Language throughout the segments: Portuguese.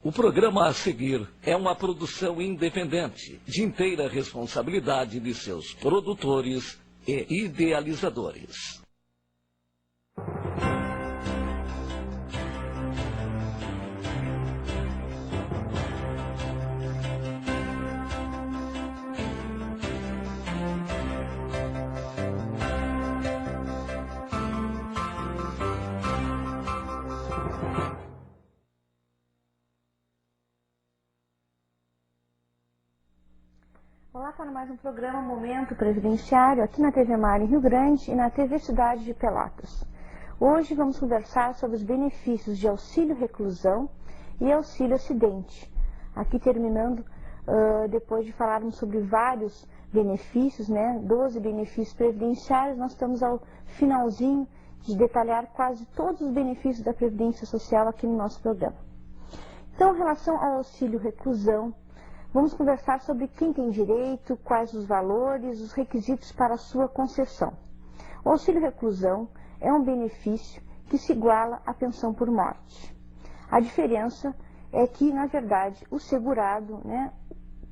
O programa a seguir é uma produção independente, de inteira responsabilidade de seus produtores e idealizadores. Olá, para mais um programa Momento Previdenciário aqui na TV Mar em Rio Grande e na TV Cidade de Pelotas. Hoje vamos conversar sobre os benefícios de auxílio reclusão e auxílio acidente. Aqui terminando, depois de falarmos sobre vários benefícios, 12 benefícios previdenciários, nós estamos ao finalzinho de detalhar quase todos os benefícios da Previdência Social aqui no nosso programa. Então, em relação ao auxílio reclusão, vamos conversar sobre quem tem direito, quais os valores, os requisitos para a sua concessão. O auxílio reclusão é um benefício que se iguala à pensão por morte. A diferença é que, na verdade, o segurado,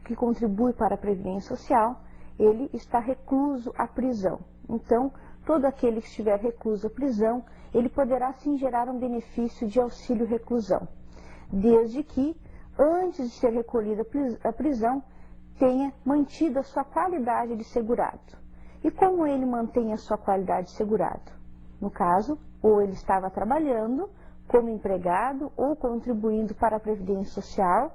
que contribui para a Previdência Social, ele está recluso à prisão. Então, todo aquele que estiver recluso à prisão, ele poderá sim gerar um benefício de auxílio reclusão, desde que antes de ser recolhido à prisão, tenha mantido a sua qualidade de segurado. E como ele mantém a sua qualidade de segurado? No caso, ou ele estava trabalhando como empregado ou contribuindo para a Previdência Social,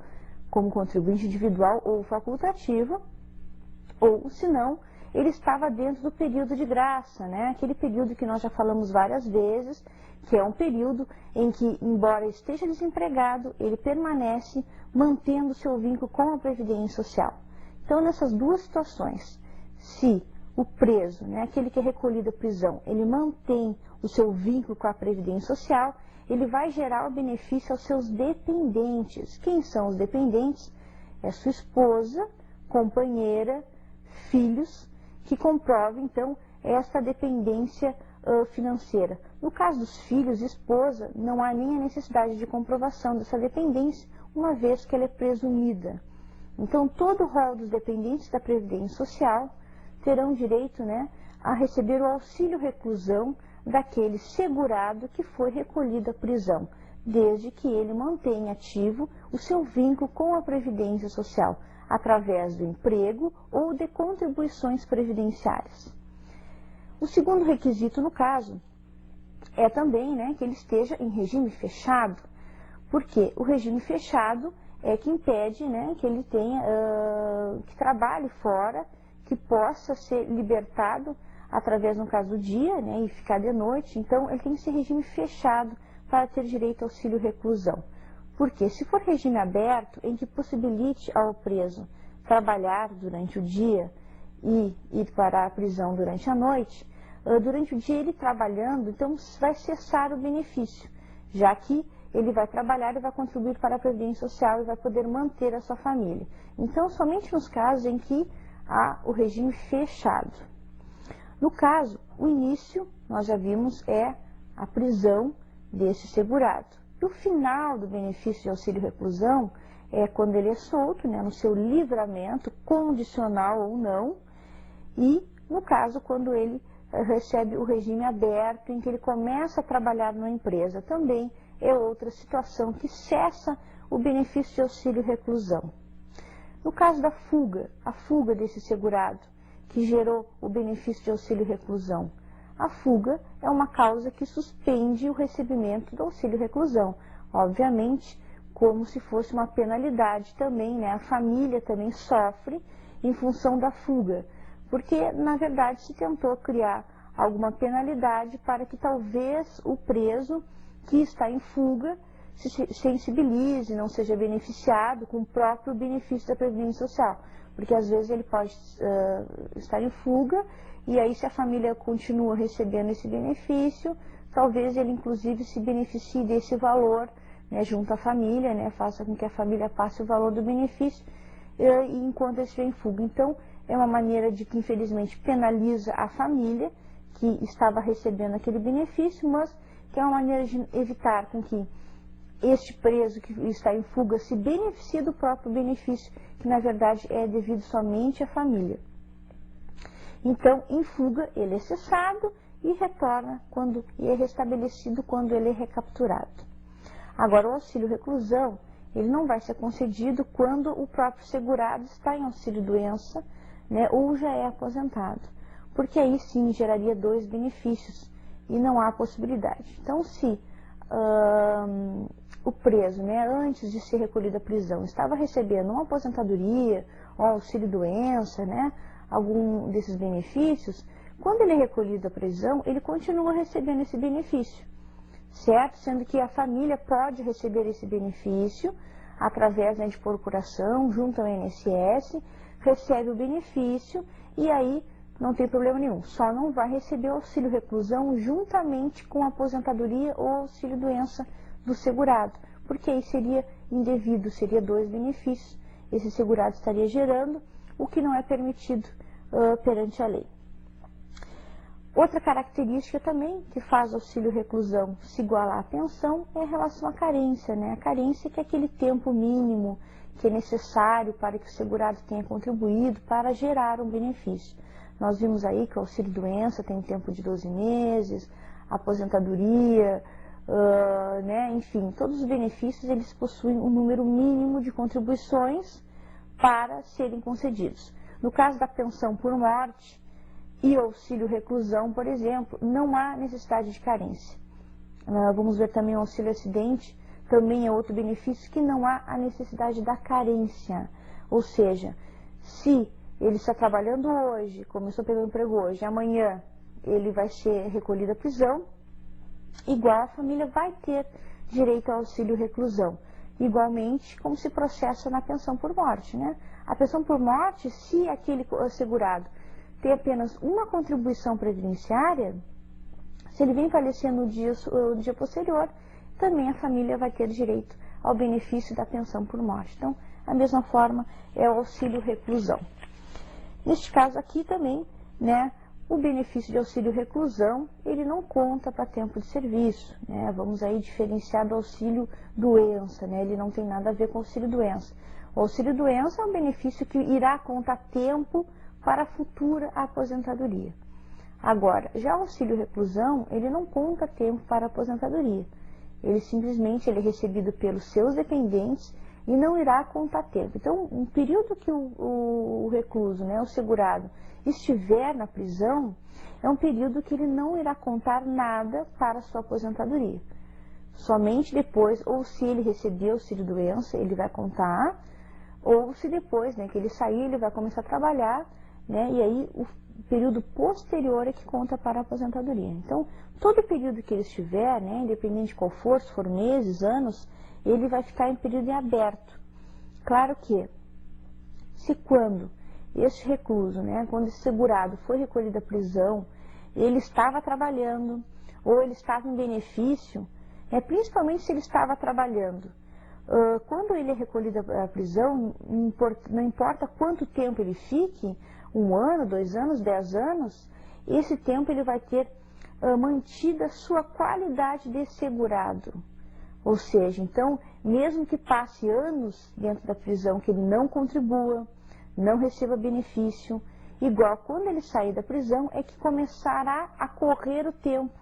como contribuinte individual ou facultativo, ou, se não, ele estava dentro do período de graça, aquele período que nós já falamos várias vezes, que é um período em que, embora esteja desempregado, ele permanece mantendo seu vínculo com a Previdência Social. Então, nessas duas situações, se o preso, aquele que é recolhido à prisão, ele mantém o seu vínculo com a Previdência Social, ele vai gerar o benefício aos seus dependentes. Quem são os dependentes? É sua esposa, companheira, filhos, que comprovem, então, essa dependência financeira. No caso dos filhos e esposa, não há nem a necessidade de comprovação dessa dependência, uma vez que ela é presumida. Então, todo o rol dos dependentes da Previdência Social terão direito a receber o auxílio reclusão daquele segurado que foi recolhido à prisão, desde que ele mantenha ativo o seu vínculo com a Previdência Social, através do emprego ou de contribuições previdenciárias. O segundo requisito, no caso, é também que ele esteja em regime fechado, porque o regime fechado é que impede que ele tenha, que trabalhe fora, que possa ser libertado através, no caso, do dia e ficar de noite. Então, ele tem que ser regime fechado para ter direito ao auxílio reclusão. Porque se for regime aberto, em que possibilite ao preso trabalhar durante o dia e ir para a prisão durante a noite, durante o dia ele trabalhando, então vai cessar o benefício, já que ele vai trabalhar e vai contribuir para a Previdência Social e vai poder manter a sua família. Então, somente nos casos em que há o regime fechado. No caso, o início, nós já vimos, é a prisão desse segurado. E o final do benefício de auxílio reclusão é quando ele é solto, no seu livramento, condicional ou não, e, no caso, quando ele recebe o regime aberto, em que ele começa a trabalhar numa empresa, também é outra situação que cessa o benefício de auxílio reclusão. No caso da fuga, a fuga desse segurado, que gerou o benefício de auxílio reclusão, a fuga é uma causa que suspende o recebimento do auxílio reclusão. Obviamente, como se fosse uma penalidade também, a família também sofre em função da fuga, porque, na verdade, se tentou criar alguma penalidade para que talvez o preso que está em fuga se sensibilize, não seja beneficiado com o próprio benefício da Previdência Social. Porque, às vezes, ele pode estar em fuga e aí, se a família continua recebendo esse benefício, talvez ele, inclusive, se beneficie desse valor, junto à família, faça com que a família passe o valor do benefício enquanto ele estiver em fuga. Então, é uma maneira de que, infelizmente, penaliza a família que estava recebendo aquele benefício, mas que é uma maneira de evitar com que este preso que está em fuga se beneficia do próprio benefício, que na verdade é devido somente à família. Então, em fuga, ele é cessado e retorna e é restabelecido quando ele é recapturado. Agora, o auxílio reclusão, ele não vai ser concedido quando o próprio segurado está em auxílio-doença, né, ou já é aposentado, porque aí sim geraria 2 benefícios e não há possibilidade. Então, se o preso, né, antes de ser recolhido à prisão, estava recebendo uma aposentadoria ou auxílio-doença, né, algum desses benefícios, quando ele é recolhido à prisão, ele continua recebendo esse benefício, certo? Sendo que a família pode receber esse benefício através, né, de procuração, junto ao INSS, recebe o benefício e aí não tem problema nenhum. Só não vai receber o auxílio reclusão juntamente com a aposentadoria ou auxílio-doença do segurado, porque aí seria indevido, seria 2 benefícios. Esse segurado estaria gerando o que não é permitido perante a lei. Outra característica também que faz o auxílio reclusão se igualar à pensão é em relação à carência, né? A carência que é aquele tempo mínimo que é necessário para que o segurado tenha contribuído para gerar um benefício. Nós vimos aí que o auxílio-doença tem tempo de 12 meses, a aposentadoria, né? Enfim, todos os benefícios eles possuem um número mínimo de contribuições para serem concedidos. No caso da pensão por morte e auxílio reclusão, por exemplo, não há necessidade de carência. Vamos ver também o auxílio acidente, também é outro benefício que não há a necessidade da carência. Ou seja, se ele está trabalhando hoje, começou pelo emprego hoje, amanhã ele vai ser recolhido à prisão, igual a família vai ter direito ao auxílio reclusão. Igualmente, como se processa na pensão por morte, né? A pensão por morte, se aquele segurado tem apenas uma contribuição previdenciária, se ele vem falecer no dia posterior, também a família vai ter direito ao benefício da pensão por morte. Então, a mesma forma é o auxílio reclusão. Neste caso aqui também, né, o benefício de auxílio reclusão, ele não conta para tempo de serviço, né? Vamos aí diferenciar do auxílio doença, né? Ele não tem nada a ver com o auxílio doença. O auxílio doença é um benefício que irá contar tempo para a futura aposentadoria. Agora, já o auxílio reclusão, ele não conta tempo para a aposentadoria. Ele simplesmente é recebido pelos seus dependentes e não irá contar tempo. Então, um período que o recluso, né, o segurado, estiver na prisão, é um período que ele não irá contar nada para a sua aposentadoria. Somente depois, ou se ele receber auxílio-doença, ele vai contar, ou se depois, né, que ele sair, ele vai começar a trabalhar, né, e aí o período posterior é que conta para a aposentadoria. Então, todo período que ele estiver, né, independente de qual for, se for meses, anos, ele vai ficar em período em aberto. Claro que, se quando este recluso, né, quando esse segurado foi recolhido à prisão, ele estava trabalhando, ou ele estava em benefício, principalmente se ele estava trabalhando, quando ele é recolhido à prisão, não importa quanto tempo ele fique, 1 ano, 2 anos, 10 anos, esse tempo ele vai ter mantida a sua qualidade de segurado. Ou seja, então, mesmo que passe anos dentro da prisão que ele não contribua, não receba benefício, igual quando ele sair da prisão é que começará a correr o tempo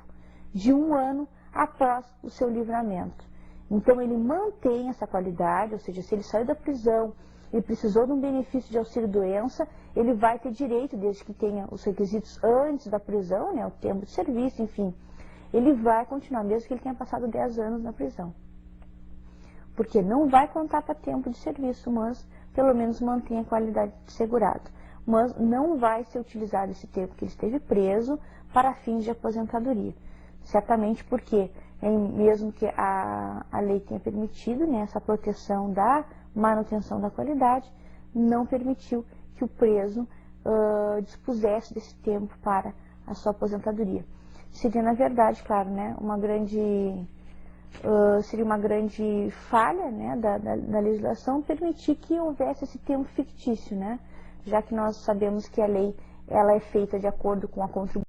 de 1 ano após o seu livramento. Então, ele mantém essa qualidade, ou seja, se ele saiu da prisão e precisou de um benefício de auxílio-doença, ele vai ter direito, desde que tenha os requisitos antes da prisão, né, o tempo de serviço, enfim, ele vai continuar, mesmo que ele tenha passado 10 anos na prisão. Porque não vai contar para tempo de serviço, mas pelo menos mantém a qualidade de segurado. Mas não vai ser utilizado esse tempo que ele esteve preso para fins de aposentadoria. Certamente porque, mesmo que a lei tenha permitido, né, essa proteção da manutenção da qualidade, não permitiu que o preso dispusesse desse tempo para a sua aposentadoria. Seria, na verdade, claro, né, seria uma grande falha, né, da legislação permitir que houvesse esse tempo fictício, né, já que nós sabemos que a lei ela é feita de acordo com a contribuição